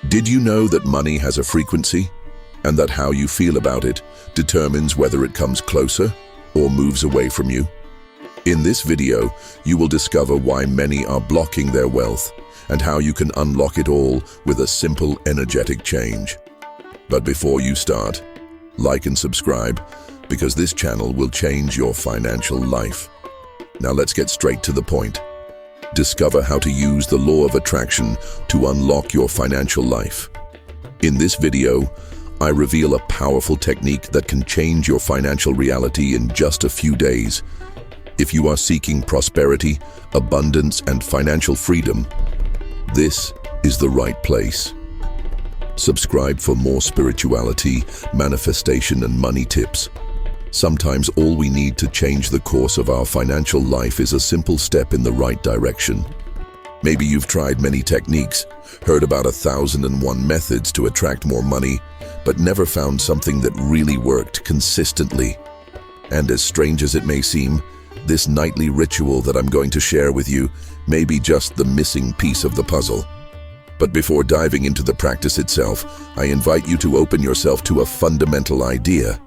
Did you know that money has a frequency, and that how you feel about it determines whether it comes closer or moves away from you? In this video, you will discover why many are blocking their wealth and how you can unlock it all with a simple, energetic change. But before you start, like and subscribe, because this channel will change your financial life. Now let's get straight to the point. Discover how to use the law of attraction to unlock your financial life. In this video, I reveal a powerful technique that can change your financial reality in just a few days. If you are seeking prosperity, abundance, and financial freedom, this is the right place. Subscribe for more spirituality, manifestation, and money tips. Sometimes all we need to change the course of our financial life is a simple step in the right direction. Maybe you've tried many techniques, heard about 1,001 methods to attract more money, but never found something that really worked consistently. And as strange as it may seem, this nightly ritual that I'm going to share with you may be just the missing piece of the puzzle. But before diving into the practice itself, I invite you to open yourself to a fundamental idea.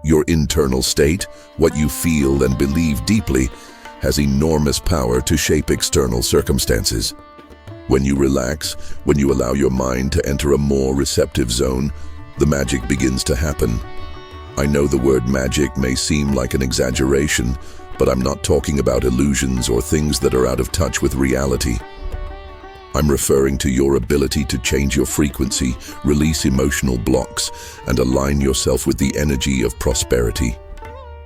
Your internal state, what you feel and believe deeply, has enormous power to shape external circumstances. When you relax, when you allow your mind to enter a more receptive zone, the magic begins to happen. I know the word magic may seem like an exaggeration, but I'm not talking about illusions or things that are out of touch with reality. I'm referring to your ability to change your frequency, release emotional blocks, and align yourself with the energy of prosperity.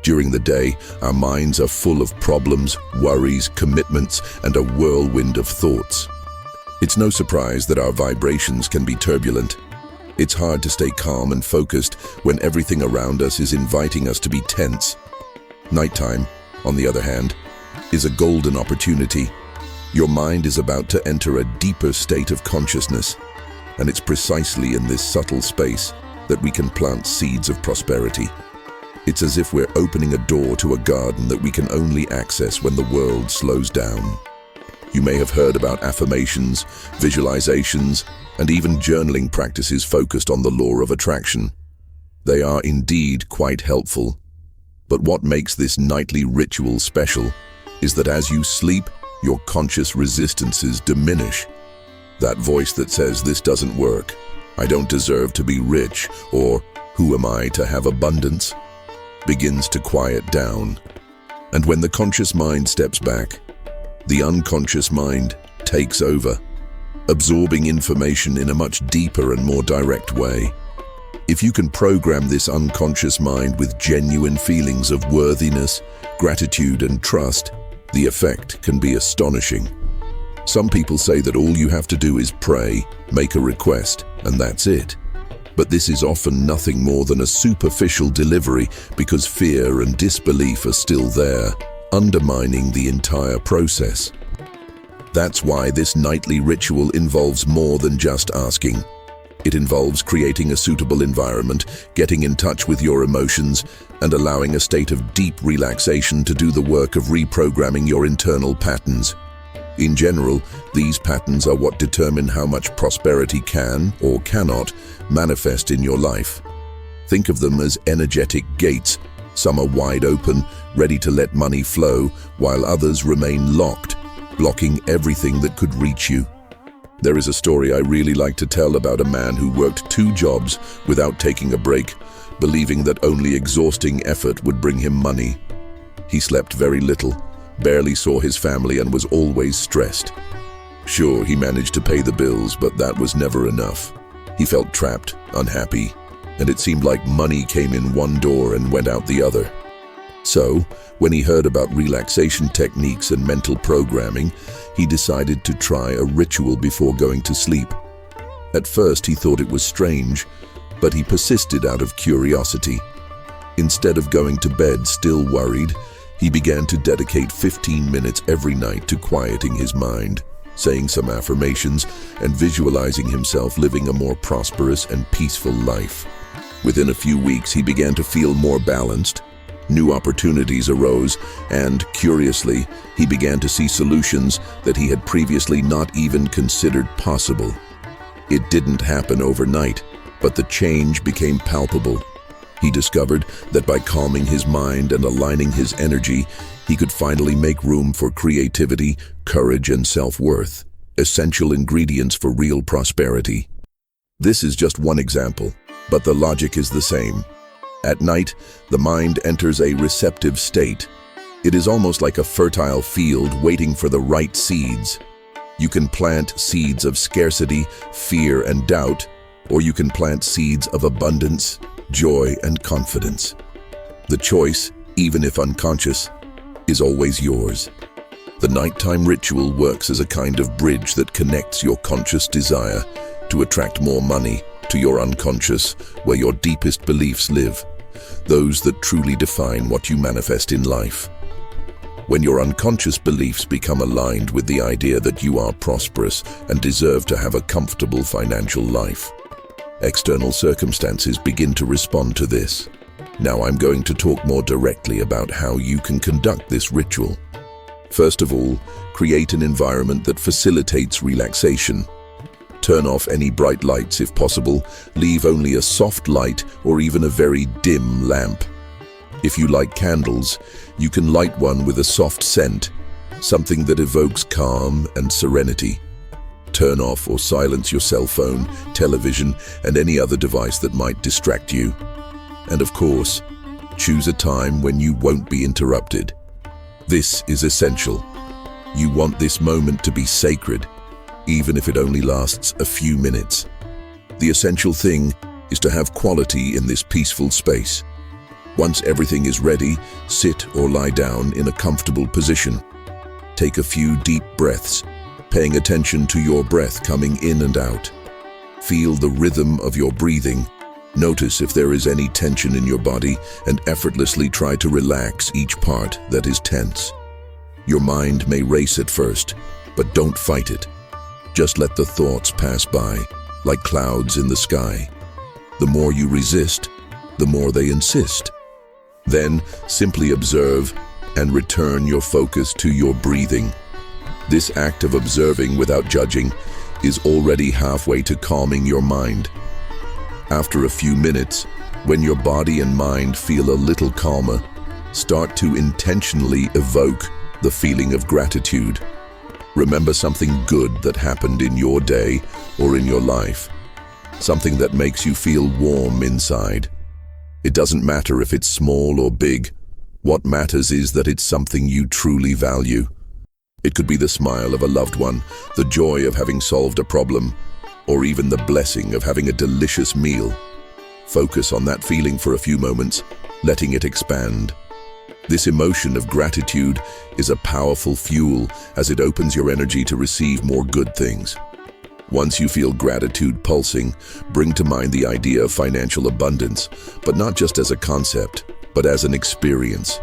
During the day, our minds are full of problems, worries, commitments, and a whirlwind of thoughts. It's no surprise that our vibrations can be turbulent. It's hard to stay calm and focused when everything around us is inviting us to be tense. Nighttime, on the other hand, is a golden opportunity. Your mind is about to enter a deeper state of consciousness, and it's precisely in this subtle space that we can plant seeds of prosperity. It's as if we're opening a door to a garden that we can only access when the world slows down. You may have heard about affirmations, visualizations, and even journaling practices focused on the law of attraction. They are indeed quite helpful. But what makes this nightly ritual special is that as you sleep, your conscious resistances diminish. That voice that says, "This doesn't work, I don't deserve to be rich," or "Who am I to have abundance?" begins to quiet down. And when the conscious mind steps back, the unconscious mind takes over, absorbing information in a much deeper and more direct way. If you can program this unconscious mind with genuine feelings of worthiness, gratitude, and trust, the effect can be astonishing. Some people say that all you have to do is pray, make a request, and that's it. But this is often nothing more than a superficial delivery because fear and disbelief are still there, undermining the entire process. That's why this nightly ritual involves more than just asking. It involves creating a suitable environment, getting in touch with your emotions, and allowing a state of deep relaxation to do the work of reprogramming your internal patterns. In general, these patterns are what determine how much prosperity can or cannot manifest in your life. Think of them as energetic gates. Some are wide open, ready to let money flow, while others remain locked, blocking everything that could reach you. There is a story I really like to tell about a man who worked 2 jobs without taking a break, believing that only exhausting effort would bring him money. He slept very little, barely saw his family, and was always stressed. Sure, he managed to pay the bills, but that was never enough. He felt trapped, unhappy, and it seemed like money came in one door and went out the other. So, when he heard about relaxation techniques and mental programming, he decided to try a ritual before going to sleep. At first, he thought it was strange, but he persisted out of curiosity. Instead of going to bed still worried, he began to dedicate 15 minutes every night to quieting his mind, saying some affirmations, and visualizing himself living a more prosperous and peaceful life. Within a few weeks, he began to feel more balanced. New opportunities arose, and, curiously, he began to see solutions that he had previously not even considered possible. It didn't happen overnight, but the change became palpable. He discovered that by calming his mind and aligning his energy, he could finally make room for creativity, courage, and self-worth, essential ingredients for real prosperity. This is just one example, but the logic is the same. At night, the mind enters a receptive state. It is almost like a fertile field waiting for the right seeds. You can plant seeds of scarcity, fear, and doubt, or you can plant seeds of abundance, joy, and confidence. The choice, even if unconscious, is always yours. The nighttime ritual works as a kind of bridge that connects your conscious desire to attract more money to your unconscious, where your deepest beliefs live, those that truly define what you manifest in life. When your unconscious beliefs become aligned with the idea that you are prosperous and deserve to have a comfortable financial life, external circumstances begin to respond to this. Now I'm going to talk more directly about how you can conduct this ritual. First of all, create an environment that facilitates relaxation. Turn off any bright lights if possible, leave only a soft light or even a very dim lamp. If you like candles, you can light one with a soft scent, something that evokes calm and serenity. Turn off or silence your cell phone, television, and any other device that might distract you. And of course, choose a time when you won't be interrupted. This is essential. You want this moment to be sacred, even if it only lasts a few minutes. The essential thing is to have quality in this peaceful space. Once everything is ready, sit or lie down in a comfortable position. Take a few deep breaths, paying attention to your breath coming in and out. Feel the rhythm of your breathing. Notice if there is any tension in your body and effortlessly try to relax each part that is tense. Your mind may race at first, but don't fight it. Just let the thoughts pass by, like clouds in the sky. The more you resist, the more they insist. Then simply observe and return your focus to your breathing. This act of observing without judging is already halfway to calming your mind. After a few minutes, when your body and mind feel a little calmer, start to intentionally evoke the feeling of gratitude. Remember something good that happened in your day or in your life, something that makes you feel warm inside. It doesn't matter if it's small or big. What matters is that it's something you truly value. It could be the smile of a loved one, the joy of having solved a problem, or even the blessing of having a delicious meal. Focus on that feeling for a few moments, letting it expand. This emotion of gratitude is a powerful fuel as it opens your energy to receive more good things. Once you feel gratitude pulsing, bring to mind the idea of financial abundance, but not just as a concept, but as an experience.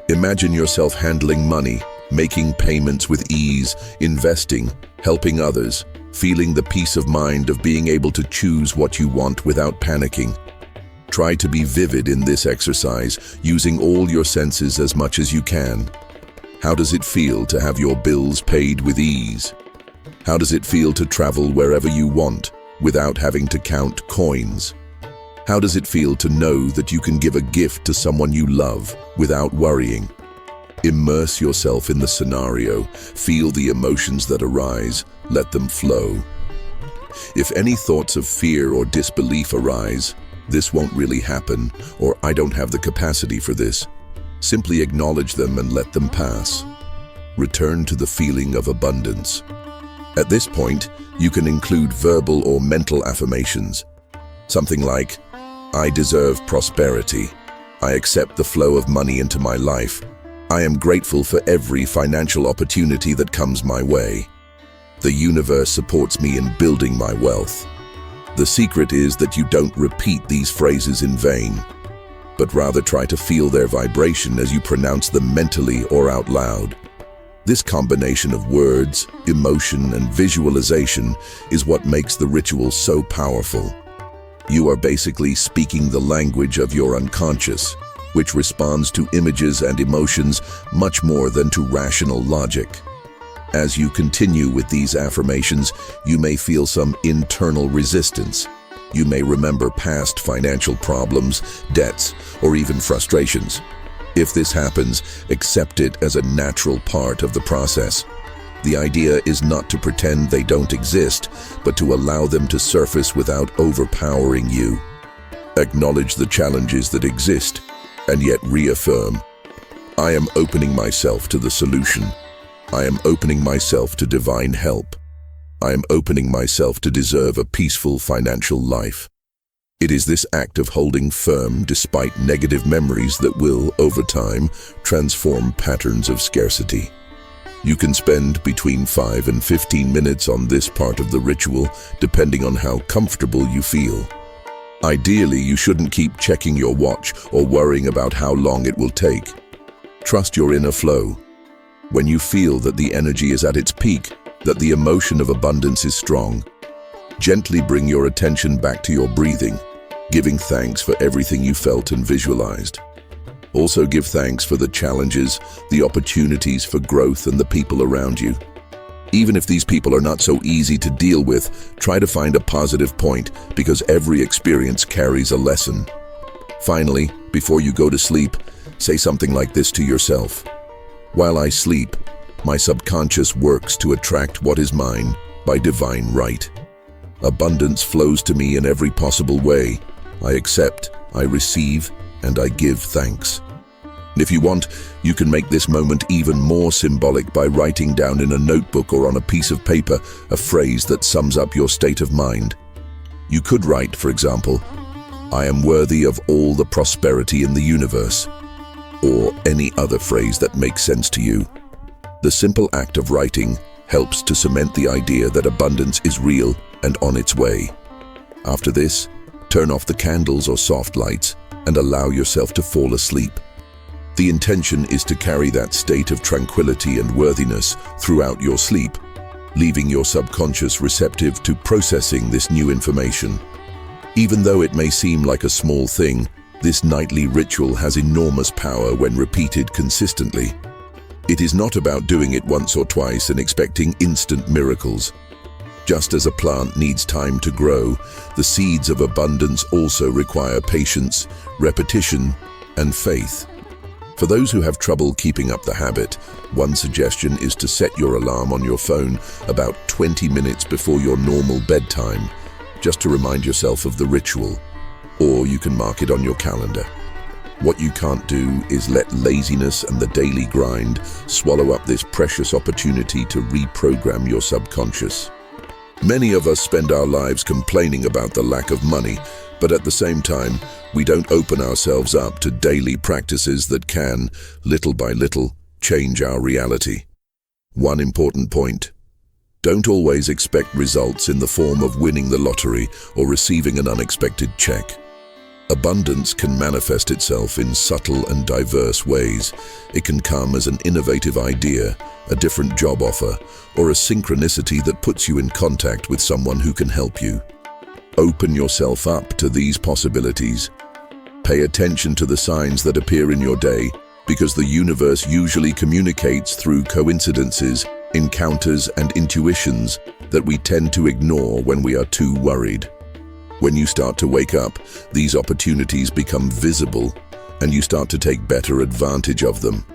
Imagine yourself handling money, making payments with ease, investing, helping others, feeling the peace of mind of being able to choose what you want without panicking. Try to be vivid in this exercise, using all your senses as much as you can. How does it feel to have your bills paid with ease? How does it feel to travel wherever you want without having to count coins? How does it feel to know that you can give a gift to someone you love without worrying? Immerse yourself in the scenario, feel the emotions that arise, let them flow. If any thoughts of fear or disbelief arise, this won't really happen, or I don't have the capacity for this, simply acknowledge them and let them pass. Return to the feeling of abundance. At this point, you can include verbal or mental affirmations. Something like, I deserve prosperity. I accept the flow of money into my life. I am grateful for every financial opportunity that comes my way. The universe supports me in building my wealth. The secret is that you don't repeat these phrases in vain, but rather try to feel their vibration as you pronounce them mentally or out loud. This combination of words, emotion, and visualization is what makes the ritual so powerful. You are basically speaking the language of your unconscious, which responds to images and emotions much more than to rational logic. As you continue with these affirmations, you may feel some internal resistance. You may remember past financial problems, debts, or even frustrations. If this happens, accept it as a natural part of the process. The idea is not to pretend they don't exist, but to allow them to surface without overpowering you. Acknowledge the challenges that exist, and yet reaffirm, I am opening myself to the solution. I am opening myself to divine help. I am opening myself to deserve a peaceful financial life. It is this act of holding firm despite negative memories that will, over time, transform patterns of scarcity. You can spend between 5 and 15 minutes on this part of the ritual, depending on how comfortable you feel. Ideally, you shouldn't keep checking your watch or worrying about how long it will take. Trust your inner flow. When you feel that the energy is at its peak, that the emotion of abundance is strong, gently bring your attention back to your breathing, giving thanks for everything you felt and visualized. Also give thanks for the challenges, the opportunities for growth, and the people around you. Even if these people are not so easy to deal with, try to find a positive point, because every experience carries a lesson. Finally, before you go to sleep, say something like this to yourself. While I sleep, my subconscious works to attract what is mine by divine right. Abundance flows to me in every possible way. I accept, I receive, and I give thanks. If you want, you can make this moment even more symbolic by writing down in a notebook or on a piece of paper a phrase that sums up your state of mind. You could write, for example, I am worthy of all the prosperity in the universe, or any other phrase that makes sense to you. The simple act of writing helps to cement the idea that abundance is real and on its way. After this, turn off the candles or soft lights and allow yourself to fall asleep. The intention is to carry that state of tranquility and worthiness throughout your sleep, leaving your subconscious receptive to processing this new information. Even though it may seem like a small thing, this nightly ritual has enormous power when repeated consistently. It is not about doing it once or twice and expecting instant miracles. Just as a plant needs time to grow, the seeds of abundance also require patience, repetition, and faith. For those who have trouble keeping up the habit, one suggestion is to set your alarm on your phone about 20 minutes before your normal bedtime, just to remind yourself of the ritual, or you can mark it on your calendar. What you can't do is let laziness and the daily grind swallow up this precious opportunity to reprogram your subconscious. Many of us spend our lives complaining about the lack of money, but at the same time, we don't open ourselves up to daily practices that can, little by little, change our reality. One important point: don't always expect results in the form of winning the lottery or receiving an unexpected check. Abundance can manifest itself in subtle and diverse ways. It can come as an innovative idea, a different job offer, or a synchronicity that puts you in contact with someone who can help you. Open yourself up to these possibilities. Pay attention to the signs that appear in your day, because the universe usually communicates through coincidences, encounters, and intuitions that we tend to ignore when we are too worried. When you start to wake up, these opportunities become visible, and you start to take better advantage of them.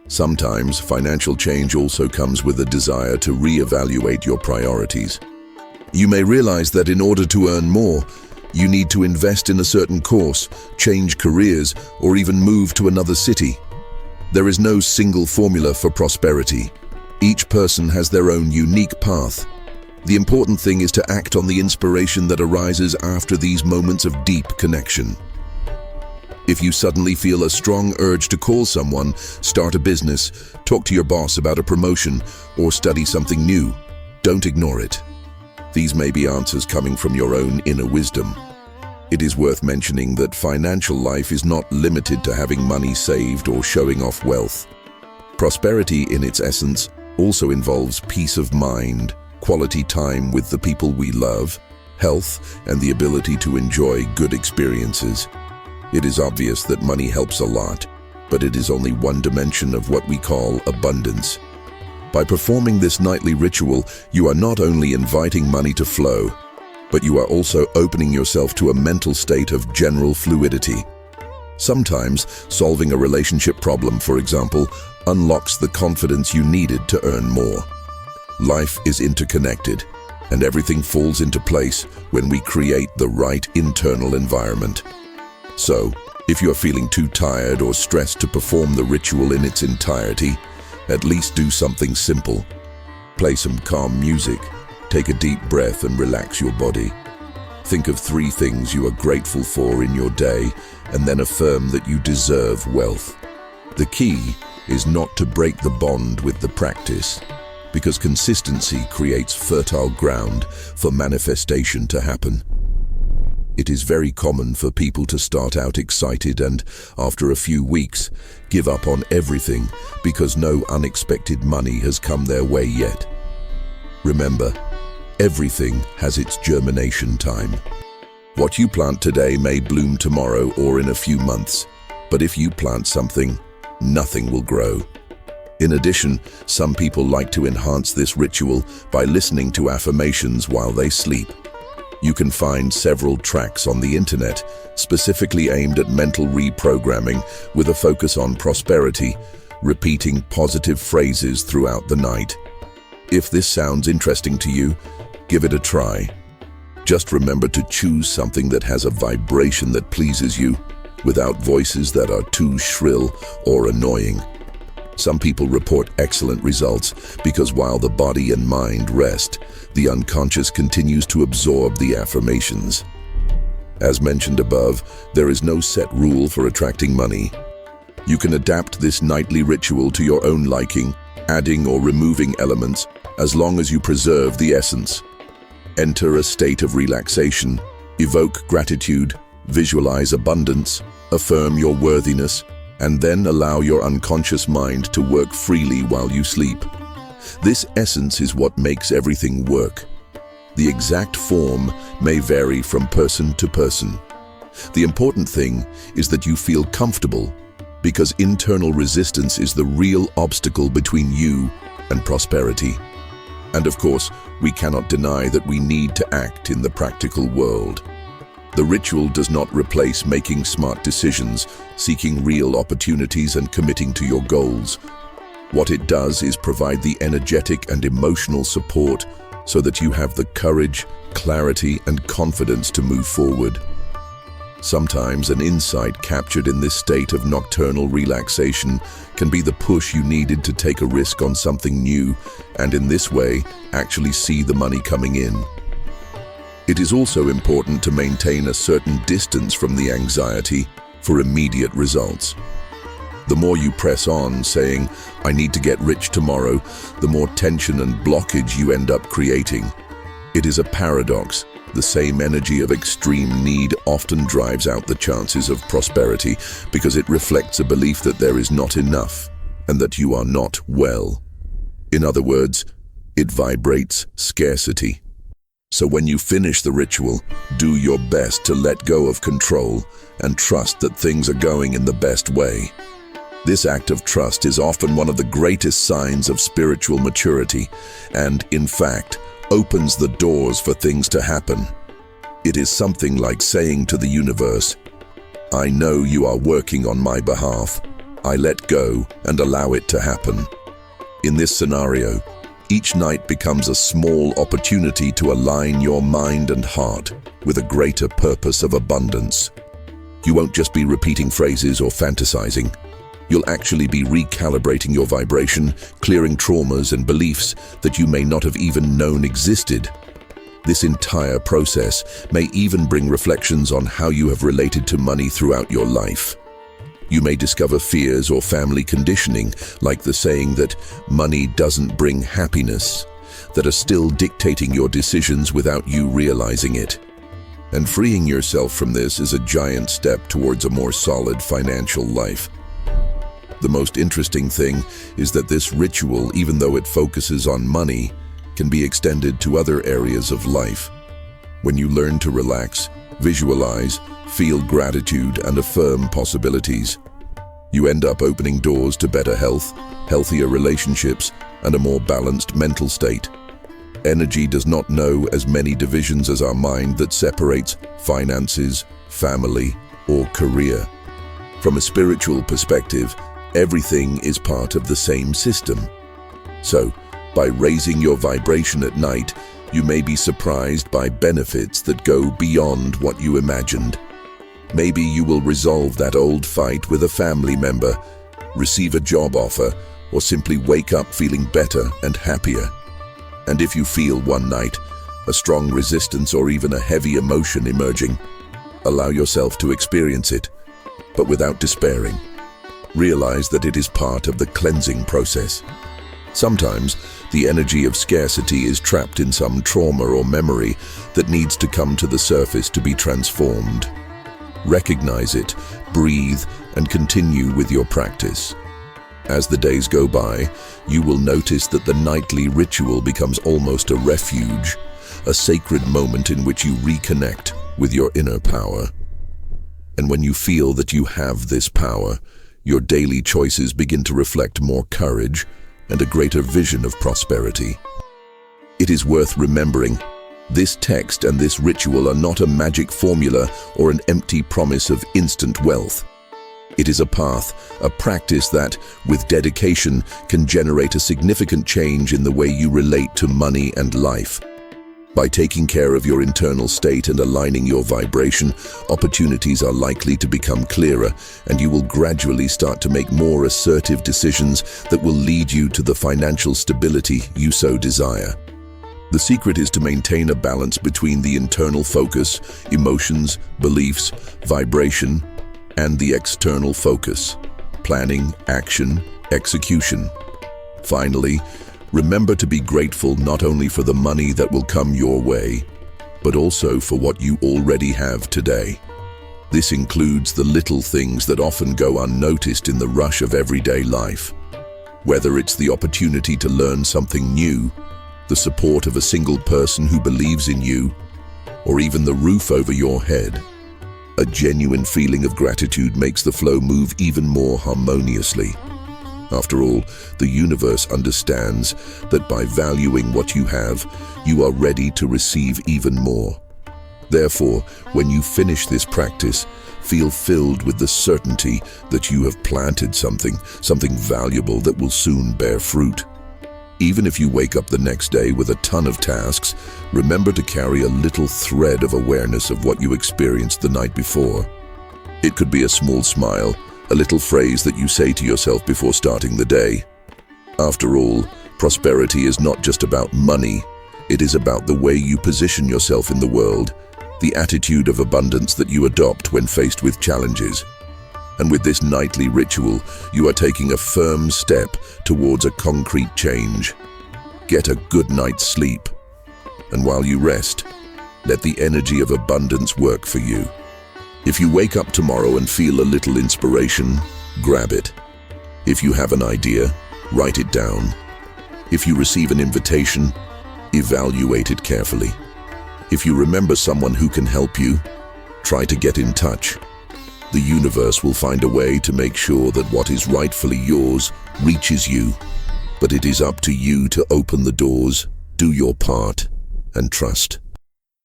Sometimes, financial change also comes with a desire to reevaluate your priorities. You may realize that in order to earn more, you need to invest in a certain course, change careers, or even move to another city. There is no single formula for prosperity. Each person has their own unique path. The important thing is to act on the inspiration that arises after these moments of deep connection. If you suddenly feel a strong urge to call someone, start a business, talk to your boss about a promotion, or study something new, don't ignore it. These may be answers coming from your own inner wisdom. It is worth mentioning that financial life is not limited to having money saved or showing off wealth. Prosperity, in its essence, also involves peace of mind, quality time with the people we love, health, and the ability to enjoy good experiences. It is obvious that money helps a lot, but it is only one dimension of what we call abundance. By performing this nightly ritual, you are not only inviting money to flow, but you are also opening yourself to a mental state of general fluidity. Sometimes, solving a relationship problem, for example, unlocks the confidence you needed to earn more. Life is interconnected, and everything falls into place when we create the right internal environment. So, if you are feeling too tired or stressed to perform the ritual in its entirety, at least do something simple. Play some calm music, take a deep breath and relax your body. Think of 3 things you are grateful for in your day and then affirm that you deserve wealth. The key is not to break the bond with the practice, because consistency creates fertile ground for manifestation to happen. It is very common for people to start out excited and, after a few weeks, give up on everything because no unexpected money has come their way yet. Remember, everything has its germination time. What you plant today may bloom tomorrow or in a few months, but if you plant something, nothing will grow. In addition, some people like to enhance this ritual by listening to affirmations while they sleep. You can find several tracks on the internet specifically aimed at mental reprogramming with a focus on prosperity, repeating positive phrases throughout the night. If this sounds interesting to you, give it a try. Just remember to choose something that has a vibration that pleases you, without voices that are too shrill or annoying. Some people report excellent results because while the body and mind rest, the unconscious continues to absorb the affirmations. As mentioned above, there is no set rule for attracting money. You can adapt this nightly ritual to your own liking, adding or removing elements, as long as you preserve the essence. Enter a state of relaxation, evoke gratitude, visualize abundance, affirm your worthiness, and then allow your unconscious mind to work freely while you sleep. This essence is what makes everything work. The exact form may vary from person to person. The important thing is that you feel comfortable, because internal resistance is the real obstacle between you and prosperity. And of course, we cannot deny that we need to act in the practical world. The ritual does not replace making smart decisions, seeking real opportunities, and committing to your goals. What it does is provide the energetic and emotional support so that you have the courage, clarity, and confidence to move forward. Sometimes an insight captured in this state of nocturnal relaxation can be the push you needed to take a risk on something new, and in this way, actually see the money coming in. It is also important to maintain a certain distance from the anxiety for immediate results. The more you press on, saying, "I need to get rich tomorrow," the more tension and blockage you end up creating. It is a paradox. The same energy of extreme need often drives out the chances of prosperity because it reflects a belief that there is not enough and that you are not well. In other words, it vibrates scarcity. So when you finish the ritual, do your best to let go of control and trust that things are going in the best way. This act of trust is often one of the greatest signs of spiritual maturity and, in fact, opens the doors for things to happen. It is something like saying to the universe, "I know you are working on my behalf. I let go and allow it to happen." In this scenario, each night becomes a small opportunity to align your mind and heart with a greater purpose of abundance. You won't just be repeating phrases or fantasizing. You'll actually be recalibrating your vibration, clearing traumas and beliefs that you may not have even known existed. This entire process may even bring reflections on how you have related to money throughout your life. You may discover fears or family conditioning, like the saying that money doesn't bring happiness, that are still dictating your decisions without you realizing it. And freeing yourself from this is a giant step towards a more solid financial life. The most interesting thing is that this ritual, even though it focuses on money, can be extended to other areas of life. When you learn to relax, visualize, feel gratitude, and affirm possibilities, you end up opening doors to better health, healthier relationships, and a more balanced mental state. Energy does not know as many divisions as our mind that separates finances, family, or career. From a spiritual perspective, everything is part of the same system. So, by raising your vibration at night, you may be surprised by benefits that go beyond what you imagined. Maybe you will resolve that old fight with a family member, receive a job offer, or simply wake up feeling better and happier. And if you feel one night a strong resistance or even a heavy emotion emerging, allow yourself to experience it, but without despairing. Realize that it is part of the cleansing process. Sometimes, the energy of scarcity is trapped in some trauma or memory that needs to come to the surface to be transformed. Recognize it, breathe, and continue with your practice. As the days go by, you will notice that the nightly ritual becomes almost a refuge, a sacred moment in which you reconnect with your inner power. And when you feel that you have this power, your daily choices begin to reflect more courage and a greater vision of prosperity. It is worth remembering, this text and this ritual are not a magic formula or an empty promise of instant wealth. It is a path, a practice that, with dedication, can generate a significant change in the way you relate to money and life. By taking care of your internal state and aligning your vibration, opportunities are likely to become clearer, and you will gradually start to make more assertive decisions that will lead you to the financial stability you so desire. The secret is to maintain a balance between the internal focus, emotions, beliefs, vibration, and the external focus, planning, action, execution. Finally, remember to be grateful not only for the money that will come your way, but also for what you already have today. This includes the little things that often go unnoticed in the rush of everyday life. Whether it's the opportunity to learn something new, the support of a single person who believes in you, or even the roof over your head, a genuine feeling of gratitude makes the flow move even more harmoniously. After all, the universe understands that by valuing what you have, you are ready to receive even more. Therefore, when you finish this practice, feel filled with the certainty that you have planted something valuable that will soon bear fruit. Even if you wake up the next day with a ton of tasks, remember to carry a little thread of awareness of what you experienced the night before. It could be a small smile, a little phrase that you say to yourself before starting the day. After all, prosperity is not just about money. It is about the way you position yourself in the world, the attitude of abundance that you adopt when faced with challenges. And with this nightly ritual, you are taking a firm step towards a concrete change. Get a good night's sleep. And while you rest, let the energy of abundance work for you. If you wake up tomorrow and feel a little inspiration, grab it. If you have an idea, write it down. If you receive an invitation, evaluate it carefully. If you remember someone who can help you, try to get in touch. The universe will find a way to make sure that what is rightfully yours reaches you. But it is up to you to open the doors, do your part, and trust.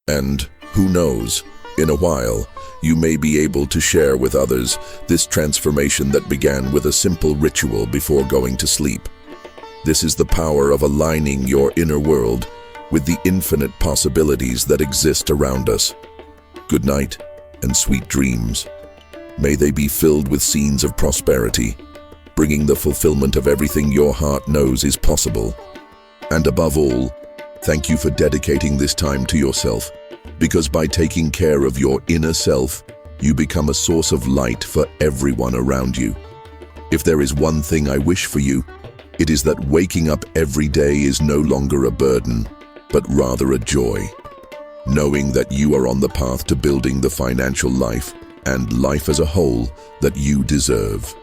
And who knows, in a while, you may be able to share with others this transformation that began with a simple ritual before going to sleep. This is the power of aligning your inner world with the infinite possibilities that exist around us. Good night and sweet dreams. May they be filled with scenes of prosperity, bringing the fulfillment of everything your heart knows is possible. And above all, thank you for dedicating this time to yourself, because by taking care of your inner self, you become a source of light for everyone around you. If there is one thing I wish for you, it is that waking up every day is no longer a burden, but rather a joy. Knowing that you are on the path to building the financial life and life as a whole that you deserve.